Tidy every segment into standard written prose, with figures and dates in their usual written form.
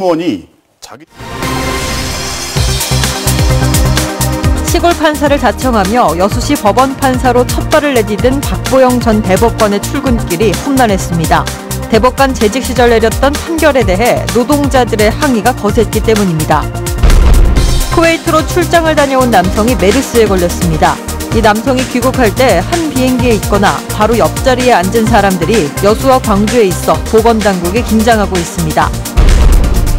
임원이 자기 시골 판사를 자청하며 여수시 법원 판사로 첫 발을 내디딘 박보영 전 대법관의 출근길이 험난했습니다. 대법관 재직 시절 내렸던 판결에 대해 노동자들의 항의가 거셌기 때문입니다. 쿠웨이트로 출장을 다녀온 남성이 메르스에 걸렸습니다. 이 남성이 귀국할 때 한 비행기에 있거나 바로 옆자리에 앉은 사람들이 여수와 광주에 있어 보건당국이 긴장하고 있습니다.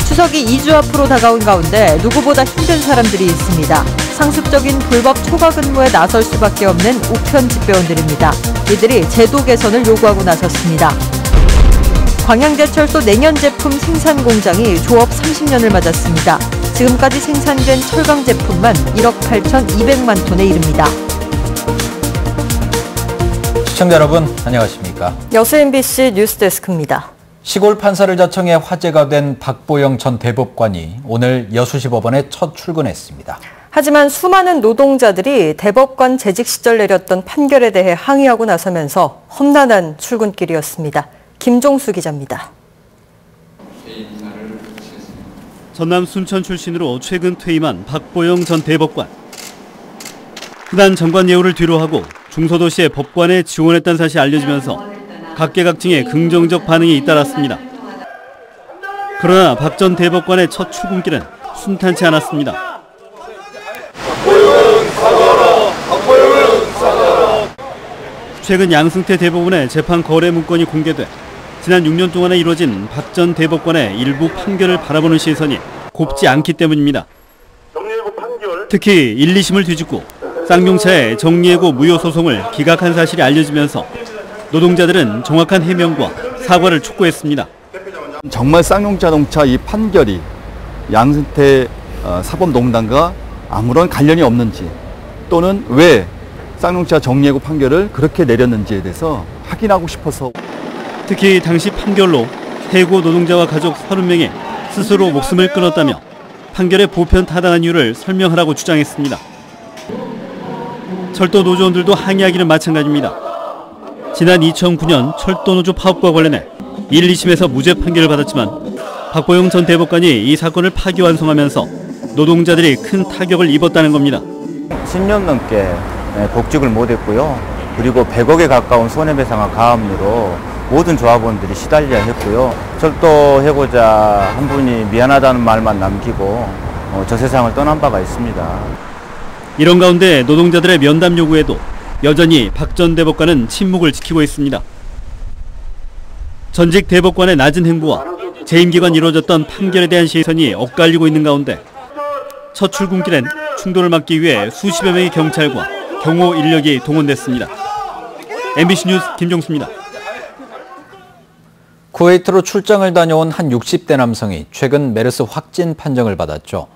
추석이 2주 앞으로 다가온 가운데 누구보다 힘든 사람들이 있습니다. 상습적인 불법 초과 근무에 나설 수밖에 없는 우편 집배원들입니다. 이들이 제도 개선을 요구하고 나섰습니다. 광양제철소 냉연 제품 생산 공장이 조업 30년을 맞았습니다. 지금까지 생산된 철강 제품만 1억 8,200만 톤에 이릅니다. 시청자 여러분, 안녕하십니까? 여수 MBC 뉴스데스크입니다. 시골 판사를 자청해 화제가 된 박보영 전 대법관이 오늘 여수시 법원에 첫 출근했습니다. 하지만 수많은 노동자들이 대법관 재직 시절 내렸던 판결에 대해 항의하고 나서면서 험난한 출근길이었습니다. 김종수 기자입니다. 전남 순천 출신으로 최근 퇴임한 박보영 전 대법관. 흔한 정관 예우를 뒤로하고 중소도시의 법관에 지원했다는 사실이 알려지면서 각계각층의 긍정적 반응이 잇따랐습니다. 그러나 박 전 대법관의 첫 출근길은 순탄치 않았습니다. 최근 양승태 대법원의 재판 거래 문건이 공개돼 지난 6년 동안에 이루어진 박 전 대법관의 일부 판결을 바라보는 시선이 곱지 않기 때문입니다. 특히 1, 2심을 뒤집고 쌍용차의 정리해고 무효 소송을 기각한 사실이 알려지면서 노동자들은 정확한 해명과 사과를 촉구했습니다. 정말 쌍용자동차 이 판결이 양승태 사법농단과 아무런 관련이 없는지 또는 왜 쌍용차 정리해고 판결을 그렇게 내렸는지에 대해서 확인하고 싶어서. 특히 당시 판결로 해고 노동자와 가족 30명이 스스로 목숨을 끊었다며 판결의 보편 타당한 이유를 설명하라고 주장했습니다. 철도 노조원들도 항의하기는 마찬가지입니다. 지난 2009년 철도노조 파업과 관련해 1, 2심에서 무죄 판결을 받았지만 박보영 전 대법관이 이 사건을 파기환송하면서 노동자들이 큰 타격을 입었다는 겁니다. 10년 넘게 복직을 못했고요. 그리고 100억에 가까운 손해배상과 가압류로 모든 조합원들이 시달려야 했고요. 철도 해고자 한 분이 미안하다는 말만 남기고 저 세상을 떠난 바가 있습니다. 이런 가운데 노동자들의 면담 요구에도 여전히 박 전 대법관은 침묵을 지키고 있습니다. 전직 대법관의 낮은 행보와 재임 기간 이루어졌던 판결에 대한 시선이 엇갈리고 있는 가운데 첫 출근길엔 충돌을 막기 위해 수십여 명의 경찰과 경호 인력이 동원됐습니다. MBC 뉴스 김종수입니다. 쿠웨이트로 출장을 다녀온 한 60대 남성이 최근 메르스 확진 판정을 받았죠.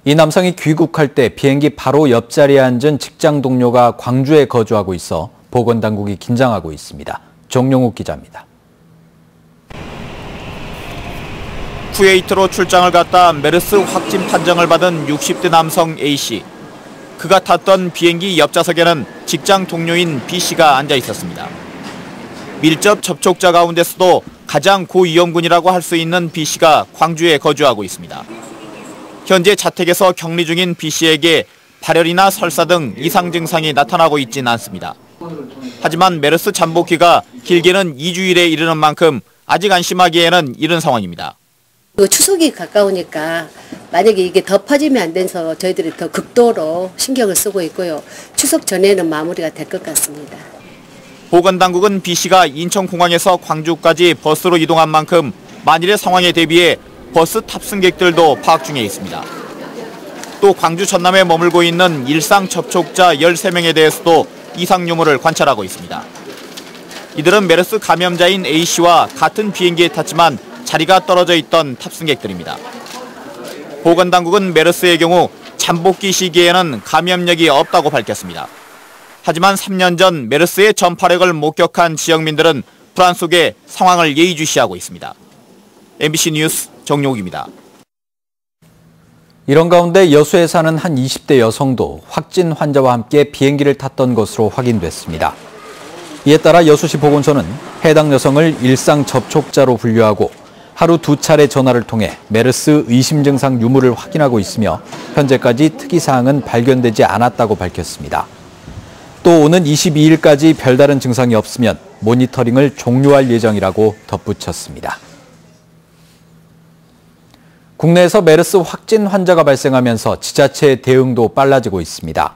이 남성이 귀국할 때 비행기 바로 옆자리에 앉은 직장 동료가 광주에 거주하고 있어 보건당국이 긴장하고 있습니다. 정용욱 기자입니다. 쿠웨이트로 출장을 갔다 메르스 확진 판정을 받은 60대 남성 A씨. 그가 탔던 비행기 옆좌석에는 직장 동료인 B씨가 앉아 있었습니다. 밀접 접촉자 가운데서도 가장 고위험군이라고 할 수 있는 B씨가 광주에 거주하고 있습니다. 현재 자택에서 격리 중인 B씨에게 발열이나 설사 등 이상 증상이 나타나고 있진 않습니다. 하지만 메르스 잠복기가 길게는 2주일에 이르는 만큼 아직 안심하기에는 이른 상황입니다. 추석이 가까우니까 만약에 이게 더 퍼지면 안 돼서 저희들이 더 극도로 신경을 쓰고 있고요. 추석 전에는 마무리가 될 것 같습니다. 보건당국은 B씨가 인천공항에서 광주까지 버스로 이동한 만큼 만일의 상황에 대비해 버스 탑승객들도 파악 중에 있습니다. 또 광주 전남에 머물고 있는 일상 접촉자 13명에 대해서도 이상 유무를 관찰하고 있습니다. 이들은 메르스 감염자인 A씨와 같은 비행기에 탔지만 자리가 떨어져 있던 탑승객들입니다. 보건당국은 메르스의 경우 잠복기 시기에는 감염력이 없다고 밝혔습니다. 하지만 3년 전 메르스의 전파력을 목격한 지역민들은 불안 속에 상황을 예의주시하고 있습니다. MBC 뉴스 정용욱입니다. 이런 가운데 여수에 사는 한 20대 여성도 확진 환자와 함께 비행기를 탔던 것으로 확인됐습니다. 이에 따라 여수시 보건소는 해당 여성을 일상 접촉자로 분류하고 하루 2차례 전화를 통해 메르스 의심 증상 유무를 확인하고 있으며 현재까지 특이사항은 발견되지 않았다고 밝혔습니다. 또 오는 22일까지 별다른 증상이 없으면 모니터링을 종료할 예정이라고 덧붙였습니다. 국내에서 메르스 확진 환자가 발생하면서 지자체의 대응도 빨라지고 있습니다.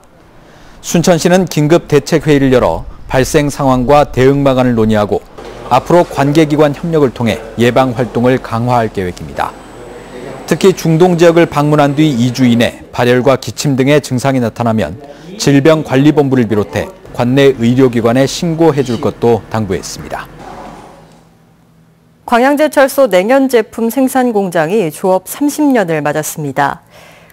순천시는 긴급 대책회의를 열어 발생 상황과 대응 방안을 논의하고 앞으로 관계기관 협력을 통해 예방 활동을 강화할 계획입니다. 특히 중동 지역을 방문한 뒤 2주 이내 발열과 기침 등의 증상이 나타나면 질병관리본부를 비롯해 관내 의료기관에 신고해 줄 것도 당부했습니다. 광양제철소 냉연 제품 생산 공장이 조업 30년을 맞았습니다.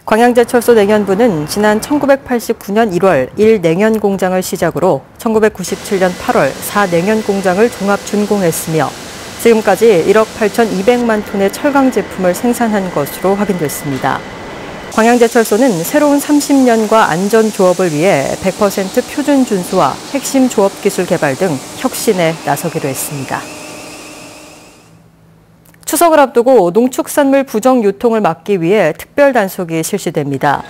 광양제철소 냉연부는 지난 1989년 1월 1냉연 공장을 시작으로 1997년 8월 4냉연 공장을 종합 준공했으며 지금까지 1억 8,200만 톤의 철강 제품을 생산한 것으로 확인됐습니다. 광양제철소는 새로운 30년과 안전 조업을 위해 100% 표준 준수와 핵심 조업 기술 개발 등 혁신에 나서기로 했습니다. 추석을 앞두고 농축산물 부정 유통을 막기 위해 특별 단속이 실시됩니다.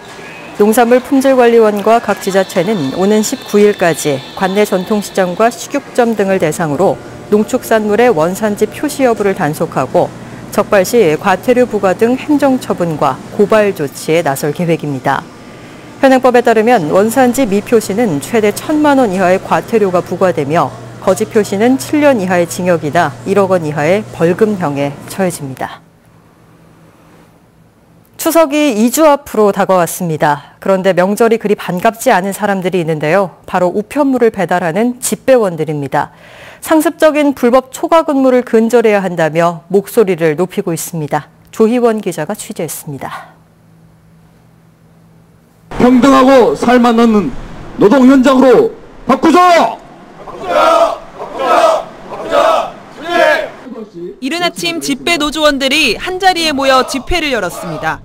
농산물 품질관리원과 각 지자체는 오는 19일까지 관내 전통시장과 식육점 등을 대상으로 농축산물의 원산지 표시 여부를 단속하고 적발 시 과태료 부과 등 행정처분과 고발 조치에 나설 계획입니다. 현행법에 따르면 원산지 미표시는 최대 1,000만 원 이하의 과태료가 부과되며 거짓 표시는 7년 이하의 징역이나 1억 원 이하의 벌금형에 처해집니다. 추석이 2주 앞으로 다가왔습니다. 그런데 명절이 그리 반갑지 않은 사람들이 있는데요. 바로 우편물을 배달하는 집배원들입니다. 상습적인 불법 초과 근무를 근절해야 한다며 목소리를 높이고 있습니다. 조희원 기자가 취재했습니다. 평등하고 살맛없는 노동 현장으로 바꾸자! 이른 아침 집배 노조원들이 한자리에 모여 집회를 열었습니다.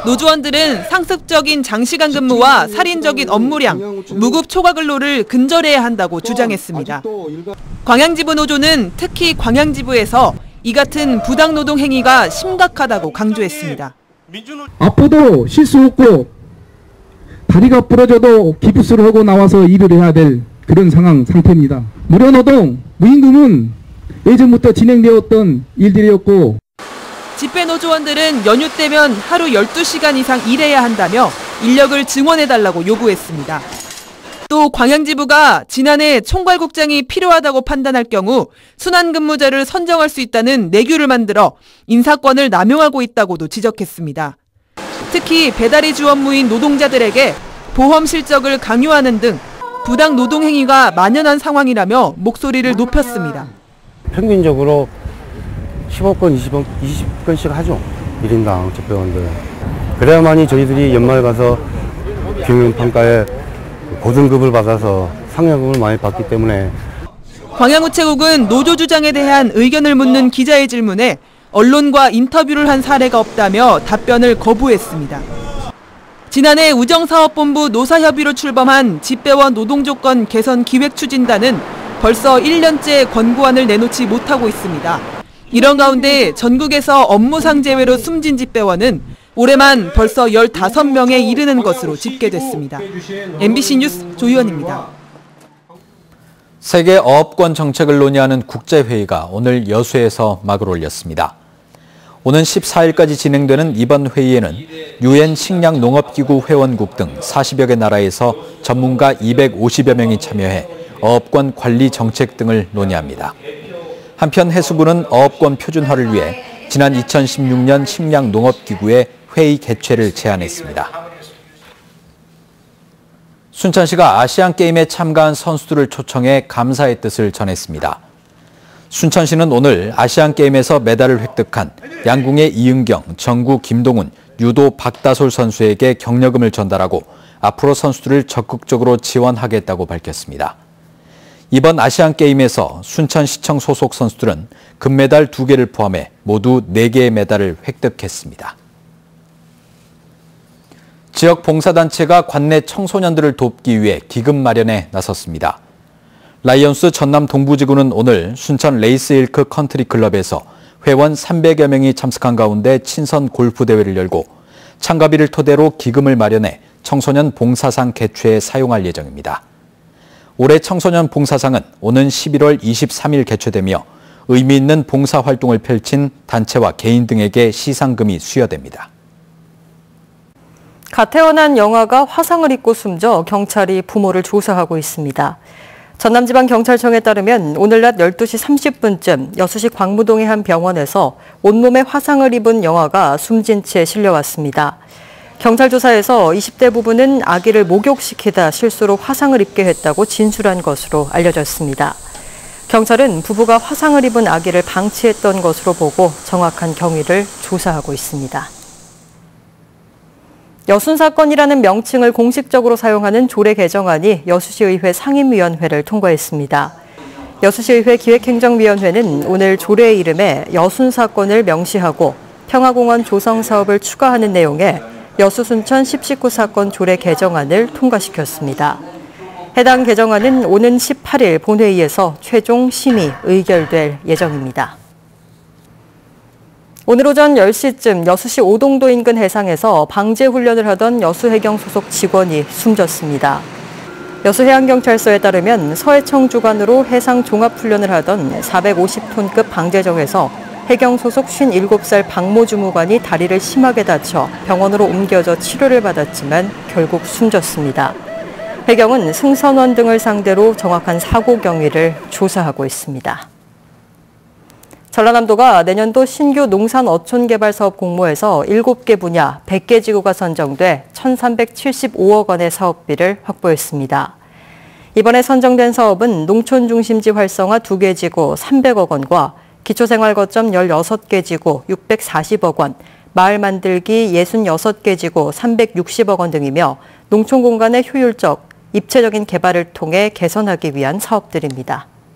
노조원들은 상습적인 장시간 근무와 살인적인 업무량, 무급 초과 근로를 근절해야 한다고 주장했습니다. 광양지부 노조는 특히 광양지부에서 이 같은 부당 노동 행위가 심각하다고 강조했습니다. 아파도 쉴 수 없고 다리가 부러져도 기부스를 하고 나와서 일을 해야 될 그런 상태입니다. 무료노동, 무임금은 예전부터 진행되었던 일들이었고 집배 노조원들은 연휴 때면 하루 12시간 이상 일해야 한다며 인력을 증원해달라고 요구했습니다. 또 광양지부가 지난해 총괄국장이 필요하다고 판단할 경우 순환근무자를 선정할 수 있다는 내규를 만들어 인사권을 남용하고 있다고도 지적했습니다. 특히 배달이 주 업무인 노동자들에게 보험 실적을 강요하는 등 부당 노동 행위가 만연한 상황이라며 목소리를 높였습니다. 평균적으로 15건, 20건씩 하죠. 1인당 집배원들. 그래야만이 저희들이 연말 가서 경영평가에 보증급을 받아서 상여금을 많이 받기 때문에. 광양우체국은 노조 주장에 대한 의견을 묻는 기자의 질문에 언론과 인터뷰를 한 사례가 없다며 답변을 거부했습니다. 지난해 우정사업본부 노사협의로 출범한 집배원 노동조건 개선 기획추진단은 벌써 1년째 권고안을 내놓지 못하고 있습니다. 이런 가운데 전국에서 업무상 재외로 숨진 집배원은 올해만 벌써 15명에 이르는 것으로 집계됐습니다. MBC 뉴스 조희원입니다. 세계 어업권 정책을 논의하는 국제회의가 오늘 여수에서 막을 올렸습니다. 오는 14일까지 진행되는 이번 회의에는 UN 식량농업기구 회원국 등 40여 개 나라에서 전문가 250여 명이 참여해 어업권 관리 정책 등을 논의합니다. 한편 해수부는 어업권 표준화를 위해 지난 2016년 식량농업기구의 회의 개최를 제안했습니다. 순천시가 아시안게임에 참가한 선수들을 초청해 감사의 뜻을 전했습니다. 순천시는 오늘 아시안게임에서 메달을 획득한 양궁의 이은경, 정구 김동훈, 유도 박다솔 선수에게 격려금을 전달하고 앞으로 선수들을 적극적으로 지원하겠다고 밝혔습니다. 이번 아시안게임에서 순천시청 소속 선수들은 금메달 2개를 포함해 모두 4개의 메달을 획득했습니다. 지역 봉사단체가 관내 청소년들을 돕기 위해 기금 마련에 나섰습니다. 라이언스 전남 동부지구는 오늘 순천 레이스힐크 컨트리클럽에서 회원 300여 명이 참석한 가운데 친선 골프 대회를 열고 참가비를 토대로 기금을 마련해 청소년 봉사상 개최에 사용할 예정입니다. 올해 청소년 봉사상은 오는 11월 23일 개최되며 의미 있는 봉사활동을 펼친 단체와 개인 등에게 시상금이 수여됩니다. 갓 태어난 영아가 화상을 입고 숨져 경찰이 부모를 조사하고 있습니다. 전남지방경찰청에 따르면 오늘 낮 12시 30분쯤 여수시 광무동의 한 병원에서 온몸에 화상을 입은 영아가 숨진 채 실려왔습니다. 경찰 조사에서 20대 부부는 아기를 목욕시키다 실수로 화상을 입게 했다고 진술한 것으로 알려졌습니다. 경찰은 부부가 화상을 입은 아기를 방치했던 것으로 보고 정확한 경위를 조사하고 있습니다. 여순사건이라는 명칭을 공식적으로 사용하는 조례 개정안이 여수시의회 상임위원회를 통과했습니다. 여수시의회 기획행정위원회는 오늘 조례의 이름에 여순사건을 명시하고 평화공원 조성 사업을 추가하는 내용의 여수순천 1019 사건 조례 개정안을 통과시켰습니다. 해당 개정안은 오는 18일 본회의에서 최종 심의, 의결될 예정입니다. 오늘 오전 10시쯤 여수시 오동도 인근 해상에서 방제훈련을 하던 여수해경 소속 직원이 숨졌습니다. 여수해양경찰서에 따르면 서해청 주관으로 해상 종합훈련을 하던 450톤급 방제정에서 해경 소속 57살 박모 주무관이 다리를 심하게 다쳐 병원으로 옮겨져 치료를 받았지만 결국 숨졌습니다. 해경은 승선원 등을 상대로 정확한 사고 경위를 조사하고 있습니다. 전라남도가 내년도 신규 농산 어촌 개발 사업 공모에서 7개 분야 100개 지구가 선정돼 1,375억 원의 사업비를 확보했습니다. 이번에 선정된 사업은 농촌 중심지 활성화 2개 지구 300억 원과 기초생활 거점 16개 지구 640억 원, 마을 만들기 66개 지구 360억 원 등이며 농촌 공간의 효율적, 입체적인 개발을 통해 개선하기 위한 사업들입니다.